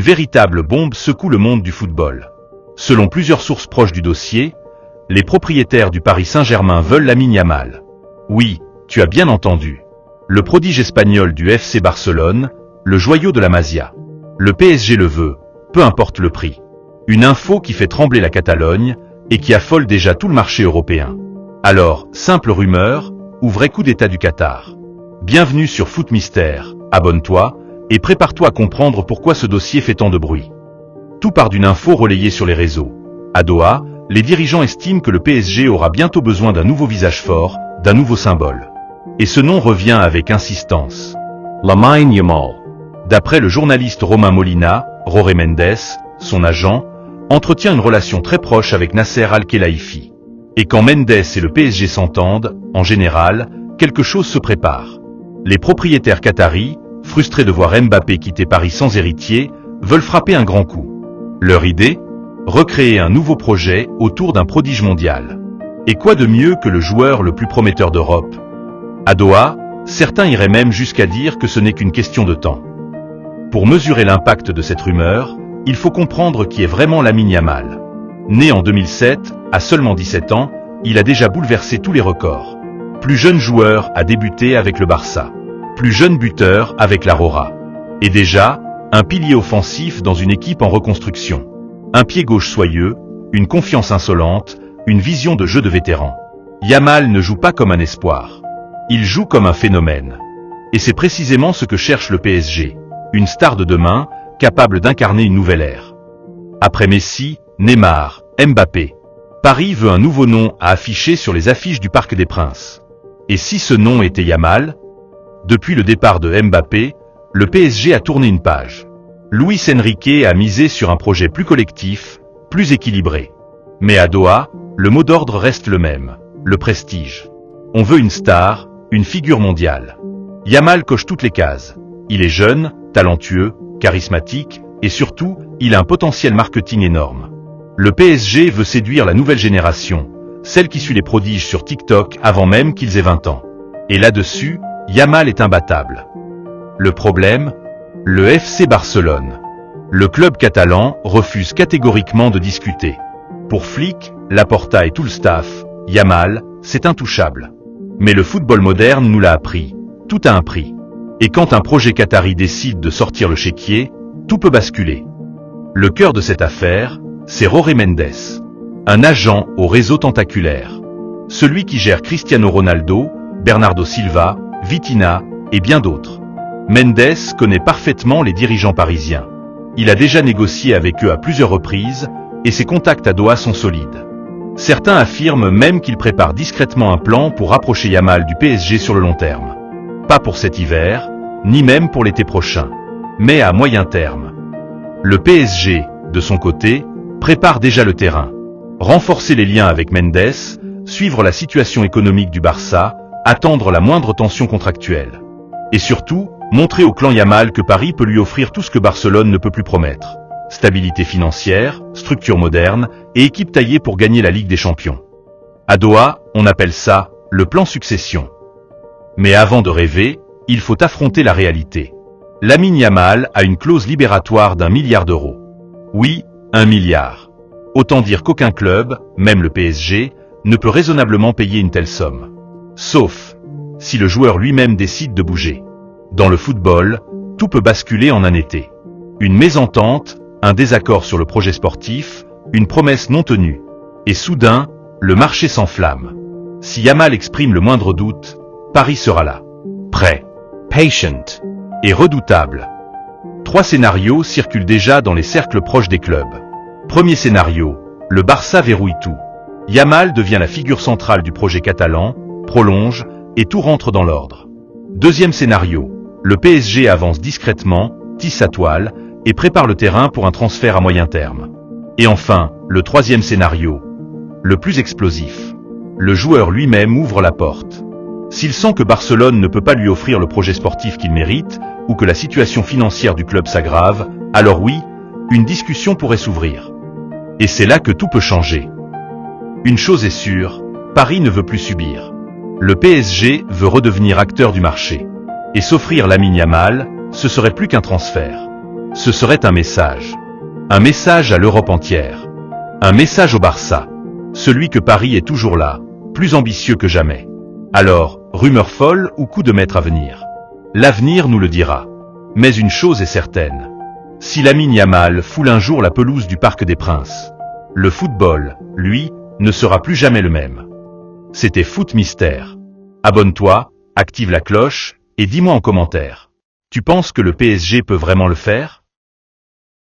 Une véritable bombe secoue le monde du football. Selon plusieurs sources proches du dossier, les propriétaires du Paris Saint-Germain veulent Lamine Yamal. Oui, tu as bien entendu. Le prodige espagnol du FC Barcelone, le joyau de la Masia. Le PSG le veut, peu importe le prix. Une info qui fait trembler la Catalogne et qui affole déjà tout le marché européen. Alors, simple rumeur ou vrai coup d'état du Qatar? Bienvenue sur Foot Mystère, abonne-toi et prépare-toi à comprendre pourquoi ce dossier fait tant de bruit. Tout part d'une info relayée sur les réseaux. À Doha, les dirigeants estiment que le PSG aura bientôt besoin d'un nouveau visage fort, d'un nouveau symbole. Et ce nom revient avec insistance. Lamine Yamal. D'après le journaliste Romain Molina, Jorge Mendes, son agent, entretient une relation très proche avec Nasser Al-Khelaifi. Et quand Mendes et le PSG s'entendent, en général, quelque chose se prépare. Les propriétaires qataris, frustrés de voir Mbappé quitter Paris sans héritier, veulent frapper un grand coup. Leur idée? Recréer un nouveau projet autour d'un prodige mondial. Et quoi de mieux que le joueur le plus prometteur d'Europe? À Doha, certains iraient même jusqu'à dire que ce n'est qu'une question de temps. Pour mesurer l'impact de cette rumeur, il faut comprendre qui est vraiment Lamine Yamal. Né en 2007, à seulement 17 ans, il a déjà bouleversé tous les records. Plus jeune joueur a débuté avec le Barça. Plus jeune buteur avec la Rora. Et déjà, un pilier offensif dans une équipe en reconstruction. Un pied gauche soyeux, une confiance insolente, une vision de jeu de vétéran. Yamal ne joue pas comme un espoir. Il joue comme un phénomène. Et c'est précisément ce que cherche le PSG. Une star de demain, capable d'incarner une nouvelle ère. Après Messi, Neymar, Mbappé. Paris veut un nouveau nom à afficher sur les affiches du Parc des Princes. Et si ce nom était Yamal? Depuis le départ de Mbappé, le PSG a tourné une page. Luis Enrique a misé sur un projet plus collectif, plus équilibré. Mais à Doha, le mot d'ordre reste le même, le prestige. On veut une star, une figure mondiale. Yamal coche toutes les cases. Il est jeune, talentueux, charismatique, et surtout, il a un potentiel marketing énorme. Le PSG veut séduire la nouvelle génération, celle qui suit les prodiges sur TikTok avant même qu'ils aient 20 ans. Et là-dessus, Yamal est imbattable. Le problème? Le FC Barcelone. Le club catalan refuse catégoriquement de discuter. Pour Flick, Laporta et tout le staff, Yamal, c'est intouchable. Mais le football moderne nous l'a appris. Tout a un prix. Et quand un projet qatari décide de sortir le chéquier, tout peut basculer. Le cœur de cette affaire, c'est Jorge Mendes. Un agent au réseau tentaculaire. Celui qui gère Cristiano Ronaldo, Bernardo Silva, Vitinha, et bien d'autres. Mendes connaît parfaitement les dirigeants parisiens. Il a déjà négocié avec eux à plusieurs reprises, et ses contacts à Doha sont solides. Certains affirment même qu'il prépare discrètement un plan pour rapprocher Yamal du PSG sur le long terme. Pas pour cet hiver, ni même pour l'été prochain, mais à moyen terme. Le PSG, de son côté, prépare déjà le terrain. Renforcer les liens avec Mendes, suivre la situation économique du Barça, attendre la moindre tension contractuelle. Et surtout, montrer au clan Yamal que Paris peut lui offrir tout ce que Barcelone ne peut plus promettre. Stabilité financière, structure moderne et équipe taillée pour gagner la Ligue des Champions. À Doha, on appelle ça le plan succession. Mais avant de rêver, il faut affronter la réalité. Lamine Yamal a une clause libératoire d'1 milliard d'euros. Oui, 1 milliard. Autant dire qu'aucun club, même le PSG, ne peut raisonnablement payer une telle somme. Sauf si le joueur lui-même décide de bouger. Dans le football, tout peut basculer en un été. Une mésentente, un désaccord sur le projet sportif, une promesse non tenue. Et soudain, le marché s'enflamme. Si Yamal exprime le moindre doute, Paris sera là. Prêt. Patient. Et redoutable. 3 scénarios circulent déjà dans les cercles proches des clubs. Premier scénario, le Barça verrouille tout. Yamal devient la figure centrale du projet catalan, prolonge, et tout rentre dans l'ordre. Deuxième scénario, le PSG avance discrètement, tisse sa toile, et prépare le terrain pour un transfert à moyen terme. Et enfin, le troisième scénario, le plus explosif. Le joueur lui-même ouvre la porte. S'il sent que Barcelone ne peut pas lui offrir le projet sportif qu'il mérite, ou que la situation financière du club s'aggrave, alors oui, une discussion pourrait s'ouvrir. Et c'est là que tout peut changer. Une chose est sûre, Paris ne veut plus subir. Le PSG veut redevenir acteur du marché. Et s'offrir Lamine Yamal, ce serait plus qu'un transfert. Ce serait un message. Un message à l'Europe entière. Un message au Barça. Celui que Paris est toujours là, plus ambitieux que jamais. Alors, rumeur folle ou coup de maître à venir? L'avenir nous le dira. Mais une chose est certaine. Si Lamine Yamal foule un jour la pelouse du Parc des Princes, le football, lui, ne sera plus jamais le même. C'était Foot Mystère. Abonne-toi, active la cloche, et dis-moi en commentaire. Tu penses que le PSG peut vraiment le faire ?